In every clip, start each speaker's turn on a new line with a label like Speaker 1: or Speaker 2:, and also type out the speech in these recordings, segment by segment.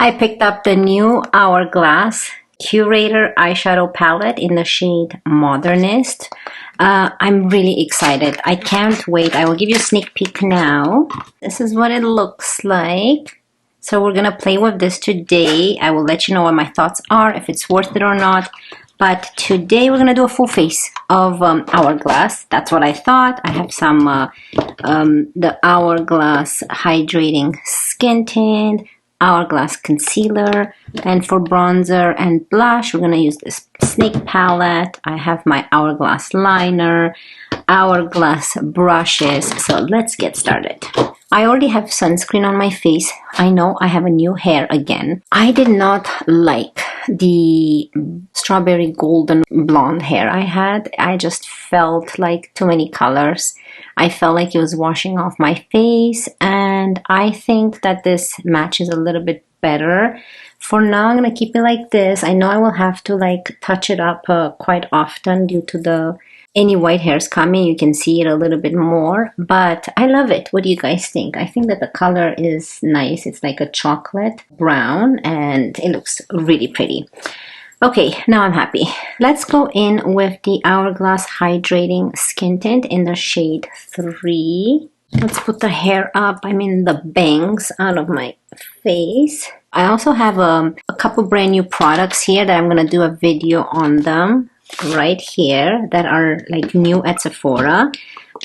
Speaker 1: I picked up the new Hourglass Curator Eyeshadow Palette in the shade Modernist. I'm really excited. I can't wait. I will give you a sneak peek now. This is what it looks like. So we're going to play with this today. I will let you know what my thoughts are, if it's worth it or not. But today we're going to do a full face of Hourglass. That's what I thought. I have some the Hourglass Hydrating Skin Tint, Hourglass Concealer, and for bronzer and blush, we're going to use this Snake palette. I have my Hourglass liner, Hourglass brushes. So let's get started. I already have sunscreen on my face. I know I have a new hair again. I did not like the strawberry golden blonde hair I had. I just felt like too many colors. I felt like it was washing off my face, and I think that this matches a little bit better. For now, I'm going to keep it like this. I know I will have to like touch it up quite often due to the any white hairs coming. You can see it a little bit more, but I love it. What do you guys think? I think that the color is nice. It's like a chocolate brown and it looks really pretty. Okay, now I'm happy. Let's go in with the Hourglass Hydrating Skin Tint in the shade 3. Let's put the hair up, the bangs out of my face. I also have a couple brand new products here that I'm going to do a video on them right here that are like new at Sephora,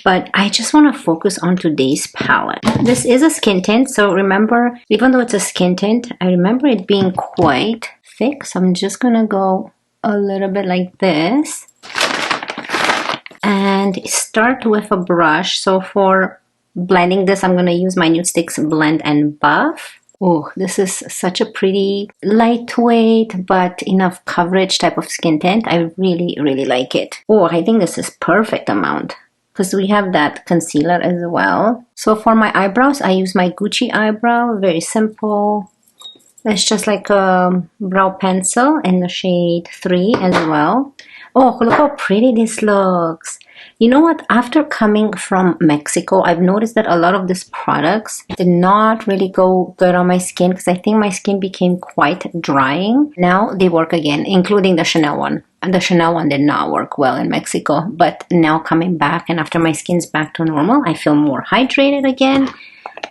Speaker 1: but I just want to focus on today's palette. This is a skin tint, so remember, even though it's a skin tint, I remember it being quite thick, so I'm just gonna go a little bit like this and start with a brush. So for blending this, I'm gonna use my Nudestix Blend and Buff. Oh, this is such a pretty lightweight but enough coverage type of skin tint. I really, really like it. Oh, I think this is perfect amount because we have that concealer as well. So for my eyebrows, I use my Gucci eyebrow. Very simple. It's just like a brow pencil in the shade 3 as well. Oh, look how pretty this looks. You know what? After coming from Mexico, I've noticed that a lot of these products did not really go good on my skin because I think my skin became quite drying. Now they work again, including the Chanel one. And the Chanel one did not work well in Mexico. But now coming back and after my skin's back to normal, I feel more hydrated again.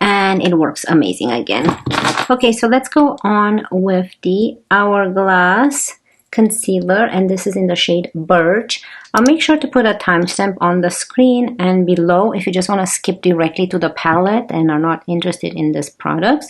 Speaker 1: And it works amazing again. Okay, so let's go on with the Hourglass Concealer, and this is in the shade Birch. I'll make sure to put a timestamp on the screen and below if you just want to skip directly to the palette and are not interested in this product,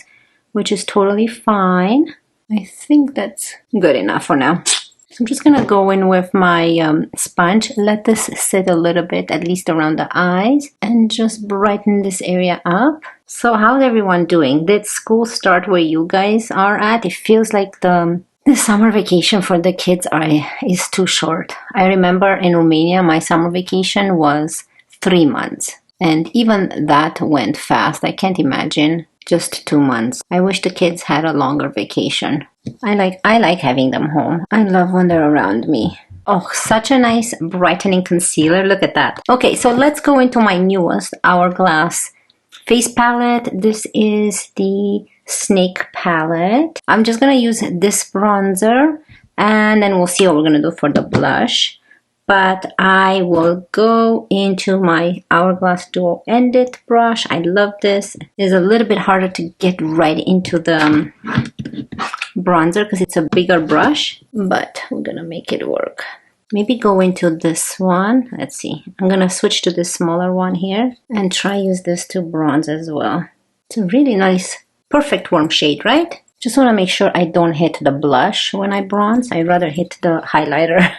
Speaker 1: which is totally fine. I think that's good enough for now. So I'm just gonna go in with my sponge, let this sit a little bit, at least around the eyes, and just brighten this area up. So how's everyone doing? Did school start where you guys are at? It feels like the summer vacation for the kids is too short. I remember in Romania, my summer vacation was 3 months. And even that went fast. I can't imagine just 2 months. I wish the kids had a longer vacation. I like having them home. I love when they're around me. Oh, such a nice brightening concealer. Look at that. Okay, so let's go into my newest Hourglass face palette. This is the Snake palette. I'm just gonna use this bronzer and then we'll see what we're gonna do for the blush. But I will go into my Hourglass dual-ended brush. I love this. It's a little bit harder to get right into the bronzer because it's a bigger brush, but we're gonna make it work. Maybe go into this one. Let's see. I'm gonna switch to this smaller one here and try use this to bronze as well. It's a really nice, perfect warm shade, right? Just want to make sure I don't hit the blush when I bronze. I'd rather hit the highlighter.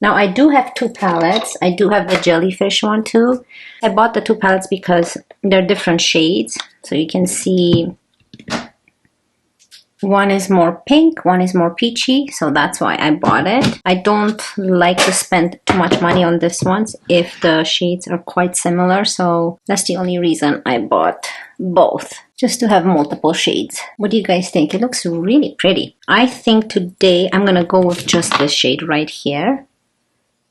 Speaker 1: Now I do have 2 palettes. I do have the jellyfish one too. I bought the 2 palettes because they're different shades. So you can see one is more pink, one is more peachy. So that's why I bought it. I don't like to spend too much money on this ones if the shades are quite similar. So that's the only reason I bought both, just to have multiple shades. What do you guys think? It looks really pretty. I think today I'm gonna go with just this shade right here,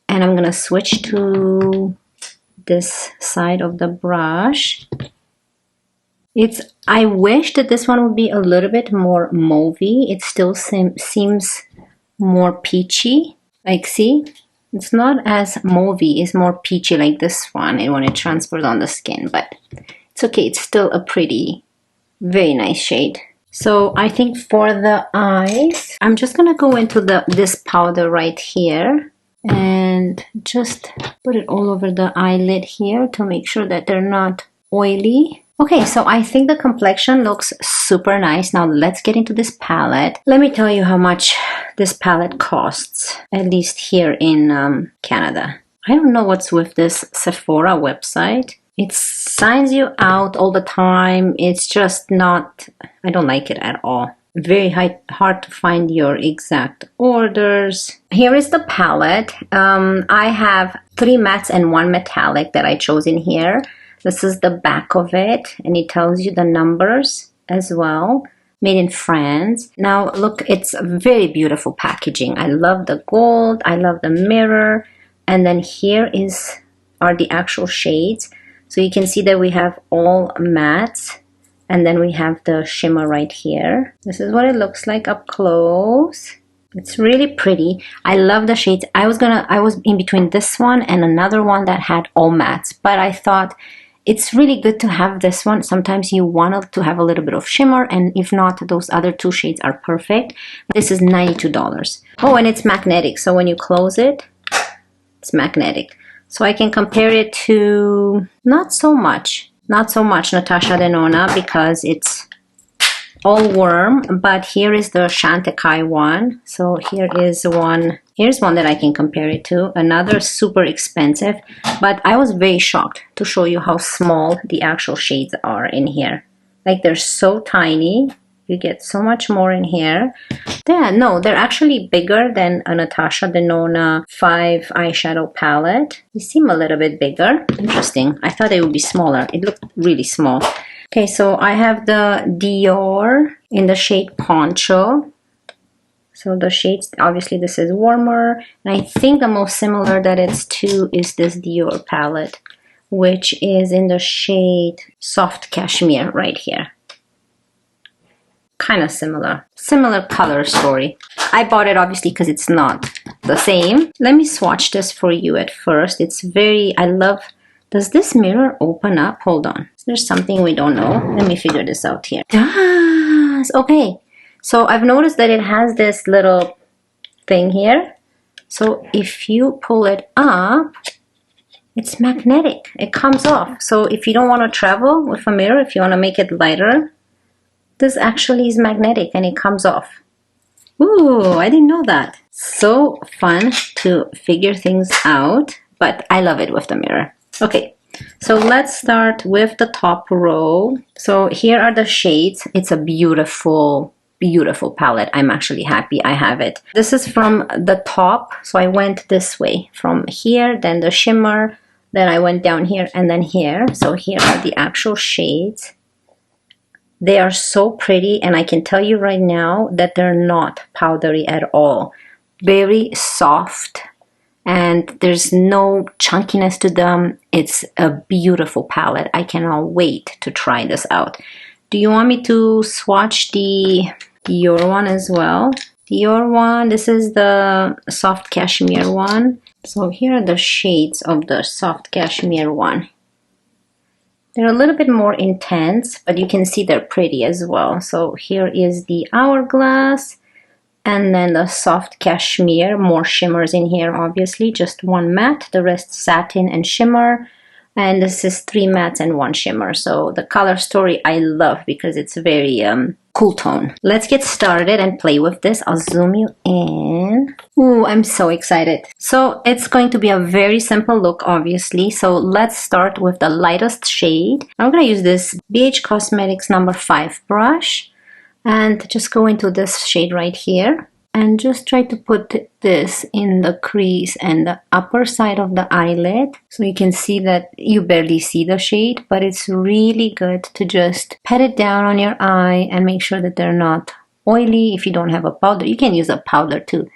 Speaker 1: and I'm gonna switch to this side of the brush. I wish that this one would be a little bit more mauvey. It still seems more peachy. Like, see? It's not as mauvey, it's more peachy like this one and when it transfers on the skin, but it's okay. It's still a pretty, very nice shade. So I think for the eyes, I'm just gonna go into this powder right here and just put it all over the eyelid here to make sure that they're not oily. Okay, so I think the complexion looks super nice. Now let's get into this palette. Let me tell you how much this palette costs, at least here in Canada. I don't know what's with this Sephora website. It signs you out all the time. It's just not, I don't like it at all. Very hard to find your exact orders. Here is the palette. I have 3 mattes and 1 metallic that I chose in here. This is the back of it, and it tells you the numbers as well. Made in France. Now look, it's very beautiful packaging. I love the gold. I love the mirror. And then here are the actual shades. So you can see that we have all mattes, and then we have the shimmer right here. This is what it looks like up close. It's really pretty. I love the shades. I was in between this one and another one that had all mattes, but I thought it's really good to have this one. Sometimes you want to have a little bit of shimmer, and if not, those other 2 shades are perfect. This is $92. Oh, and it's magnetic, so when you close it, it's magnetic. So I can compare it to not so much Natasha Denona because it's all warm, but here is the Chantecaille one. So here's one that I can compare it to. Another super expensive, but I was very shocked to show you how small the actual shades are in here. Like, they're so tiny. You get so much more in here. Yeah, no, they're actually bigger than a Natasha Denona 5 eyeshadow palette. They seem a little bit bigger. Interesting. I thought they would be smaller. It looked really small. Okay, so I have the Dior in the shade Poncho. So the shades, obviously this is warmer. And I think the most similar that it's to is this Dior palette, which is in the shade Soft Cashmere right here. Kind of similar color story. I bought it obviously because it's not the same. Let me swatch this for you at first. It's very, I love, does this mirror open up? Hold on. There's something we don't know. Let me figure this out here. It does. Okay. So I've noticed that it has this little thing here. So if you pull it up, it's magnetic. It comes off. So if you don't want to travel with a mirror, if you want to make it lighter, this actually is magnetic and it comes off. Ooh, I didn't know that. So fun to figure things out, but I love it with the mirror. Okay, so let's start with the top row. So here are the shades. It's a beautiful, beautiful palette. I'm actually happy I have it. This is from the top. So I went this way from here, then the shimmer, then I went down here and then here. So here are the actual shades. They are so pretty, and I can tell you right now that they're not powdery at all. Very soft, and there's no chunkiness to them. It's a beautiful palette. I cannot wait to try this out. Do you want me to swatch the Dior one as well? Dior one, this is the Soft Cashmere one. So here are the shades of the Soft Cashmere one. They're a little bit more intense, but you can see they're pretty as well. So here is the Hourglass, and then the Soft Cashmere. More shimmers in here, obviously. Just 1 matte, the rest satin and shimmer. And this is 3 mattes and 1 shimmer. So the color story I love because it's very cool tone. Let's get started and play with this. I'll zoom you in. Ooh, I'm so excited. So it's going to be a very simple look, obviously. So let's start with the lightest shade. I'm going to use this BH Cosmetics number 5 brush and just go into this shade right here. And just try to put this in the crease and the upper side of the eyelid. So you can see that you barely see the shade, but it's really good to just pat it down on your eye and make sure that they're not oily. If you don't have a powder, you can use a powder too.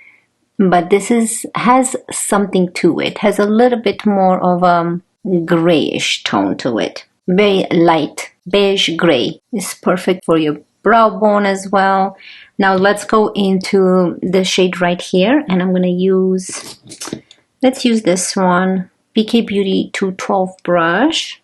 Speaker 1: But this has something to it. Has a little bit more of a grayish tone to it. Very light beige gray. It's perfect for your brow bone as well. Now let's go into the shade right here, and I'm gonna use, let's use this one, BK Beauty 212 brush.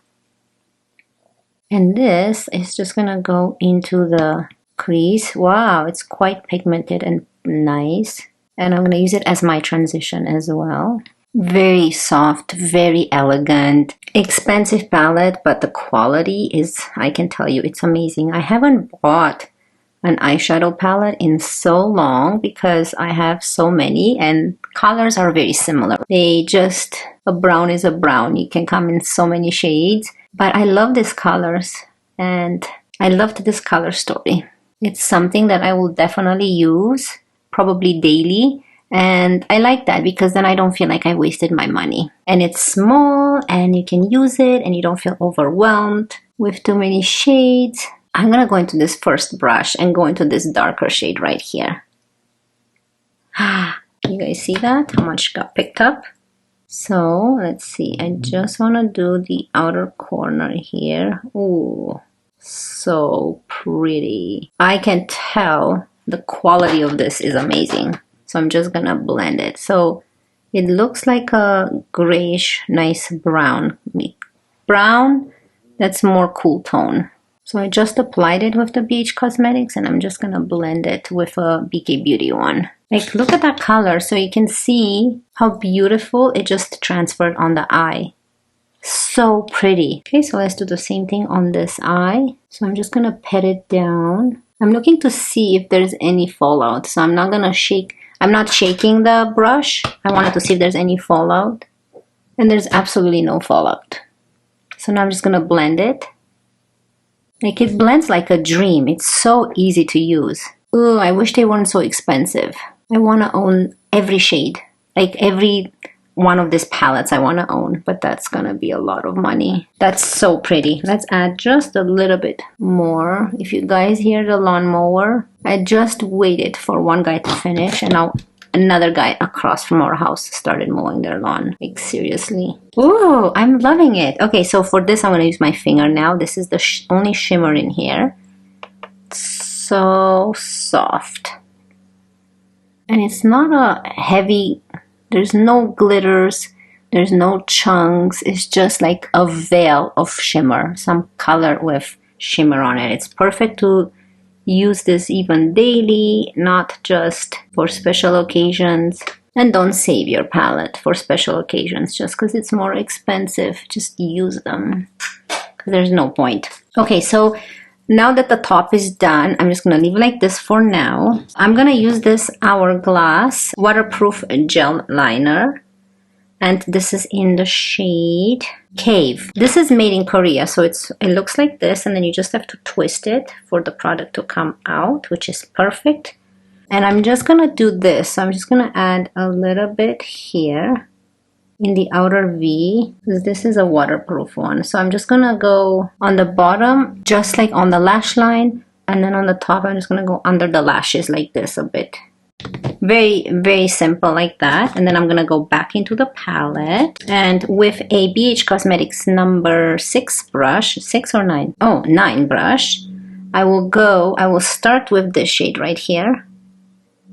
Speaker 1: And this is just gonna go into the crease. Wow, it's quite pigmented and nice. And I'm gonna use it as my transition as well. Very soft, very elegant, expensive palette, but the quality is, I can tell you, it's amazing. I haven't bought an eyeshadow palette in so long because I have so many and colors are very similar. They just, a brown is a brown. You can come in so many shades, but I love these colors and I loved this color story. It's something that I will definitely use, probably daily. And I like that because then I don't feel like I wasted my money. And it's small and you can use it and you don't feel overwhelmed with too many shades. I'm gonna go into this first brush and go into this darker shade right here. You guys see that? How much got picked up? So let's see. I just wanna do the outer corner here. Ooh, so pretty. I can tell the quality of this is amazing. So I'm just gonna blend it. So it looks like a grayish, nice brown. Brown, that's more cool tone. So I just applied it with the BH Cosmetics and I'm just gonna blend it with a BK Beauty one. Like, look at that color. So you can see how beautiful it just transferred on the eye. So pretty. Okay, so let's do the same thing on this eye. So I'm just gonna pat it down. I'm looking to see if there's any fallout. So I'm not gonna shake. I'm not shaking the brush. I wanted to see if there's any fallout. And there's absolutely no fallout. So now I'm just gonna blend it. Like, it blends like a dream. It's so easy to use. Ooh, I wish they weren't so expensive. I wanna own every shade. Like every one of these palettes I wanna own, but that's gonna be a lot of money. That's so pretty. Let's add just a little bit more. If you guys hear the lawnmower, I just waited for one guy to finish and now another guy across from our house started mowing their lawn. Like, seriously. Ooh, I'm loving it. Okay, so for this I'm gonna use my finger now. This is the only shimmer in here. So soft. And it's not a heavy, there's no glitters, there's no chunks. It's just like a veil of shimmer, some color with shimmer on it. It's perfect to use this even daily, not just for special occasions. And don't save your palette for special occasions just because it's more expensive. Just use them because there's no point. Okay, so now that the top is done, I'm just gonna leave it like this for now. I'm gonna use this Hourglass waterproof gel liner. And this is in the shade Cave. This is made in Korea, so it looks like this, and then you just have to twist it for the product to come out, which is perfect. And I'm just gonna do this. So I'm just gonna add a little bit here in the outer V, because this is a waterproof one. So I'm just gonna go on the bottom, just like on the lash line, and then on the top I'm just gonna go under the lashes like this a bit. Very, very simple like that. And then I'm gonna go back into the palette, and with a BH Cosmetics number 6 brush, 6 or 9? Oh, 9 brush, I will start with this shade right here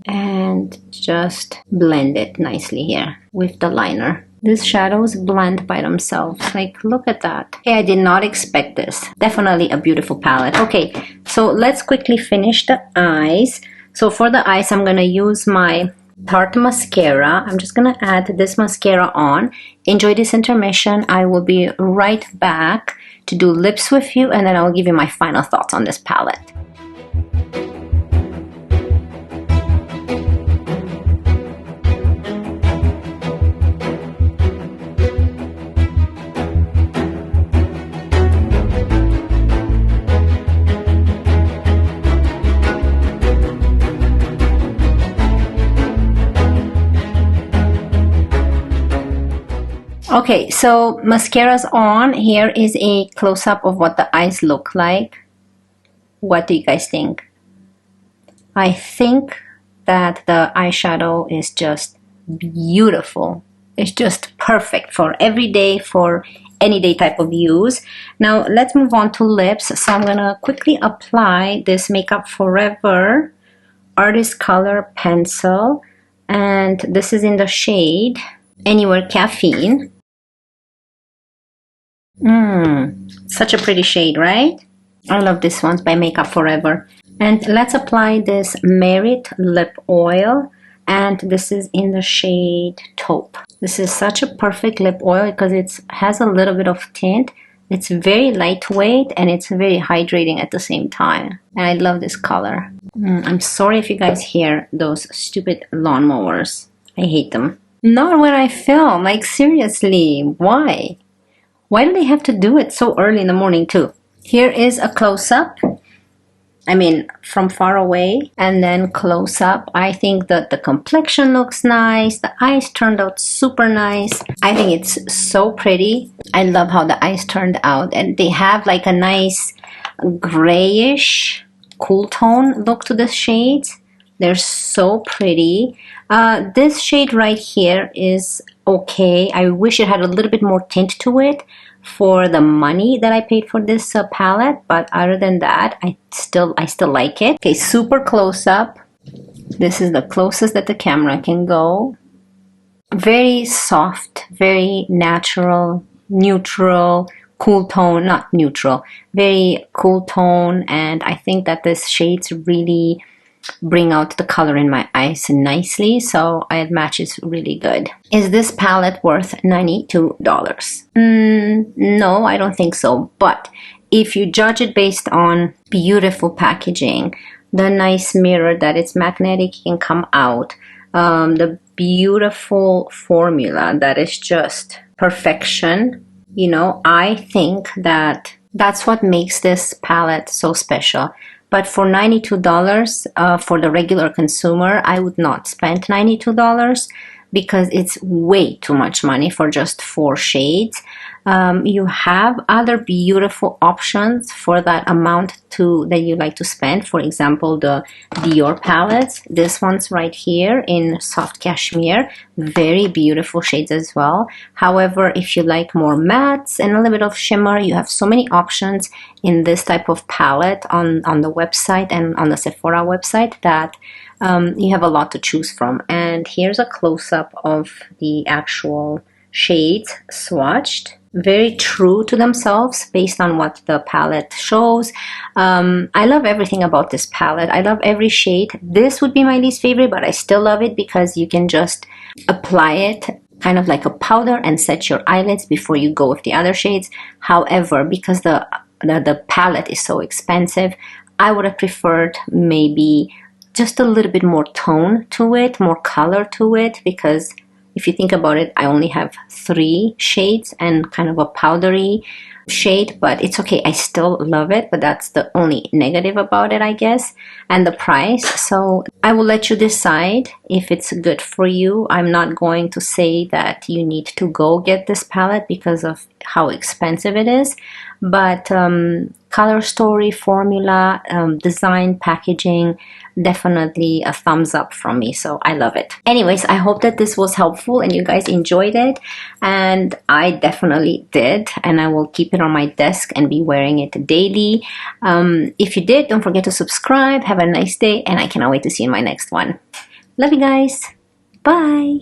Speaker 1: and just blend it nicely here with the liner. These shadows blend by themselves. Like, look at that. Okay, I did not expect this. Definitely a beautiful palette. Okay, so let's quickly finish the eyes. So for the eyes, I'm gonna use my Tarte mascara. I'm just gonna add this mascara on. Enjoy this intermission. I will be right back to do lips with you, and then I will give you my final thoughts on this palette. Okay, so mascara's on. Here is a close-up of what the eyes look like. What do you guys think? I think that the eyeshadow is just beautiful. It's just perfect for every day, for any day type of use. Now let's move on to lips. So I'm gonna quickly apply this Makeup Forever Artist Color Pencil, and this is in the shade Anywhere Caffeine. Such a pretty shade, right? I love this one by Makeup Forever. And let's apply this Merit Lip Oil, and this is in the shade Taupe. This is such a perfect lip oil because it has a little bit of tint. It's very lightweight and it's very hydrating at the same time. And I love this color. I'm sorry if you guys hear those stupid lawnmowers. I hate them. Not when I film, like seriously, why? Why do they have to do it so early in the morning too? Here is a close-up. I mean, from far away and then close up. I think that the complexion looks nice. The eyes turned out super nice. I think it's so pretty. I love how the eyes turned out. And they have like a nice grayish, cool tone look to the shades. They're so pretty. This shade right here is okay. I wish it had a little bit more tint to it for the money that I paid for this palette, but other than that, I still like it. Okay, super close up. This is the closest that the camera can go. Very soft, very natural, neutral, cool tone, not neutral, very cool tone, and I think that this shades really bring out the color in my eyes nicely, so it matches really good. Is this palette worth $92? No, I don't think so, but if you judge it based on beautiful packaging, the nice mirror that it's magnetic can come out, the beautiful formula that is just perfection, you know, I think that that's what makes this palette so special. But for $92, for the regular consumer, I would not spend $92 because it's way too much money for just 4 shades. You have other beautiful options for that amount that you like to spend. For example, the Dior palettes. This one's right here in soft cashmere. Very beautiful shades as well. However, if you like more mattes and a little bit of shimmer, you have so many options in this type of palette on the website and on the Sephora website that you have a lot to choose from. And here's a close-up of the actual shades swatched. Very true to themselves based on what the palette shows. I love everything about this palette. I love every shade. This would be my least favorite, but I still love it because you can just apply it kind of like a powder and set your eyelids before you go with the other shades. However, because the palette is so expensive, I would have preferred maybe just a little bit more tone to it, more color to it, because if you think about it, I only have 3 shades and kind of a powdery shade, but it's okay. I still love it, but that's the only negative about it, I guess, and the price. So I will let you decide if it's good for you. I'm not going to say that you need to go get this palette because of how expensive it is, but color story, formula, design, packaging, definitely a thumbs up from me. So I love it. Anyways, I hope that this was helpful and you guys enjoyed it, and I definitely did, and I will keep it on my desk and be wearing it daily. If you did, don't forget to subscribe. Have a nice day, and I cannot wait to see you in my next one. Love you guys. Bye.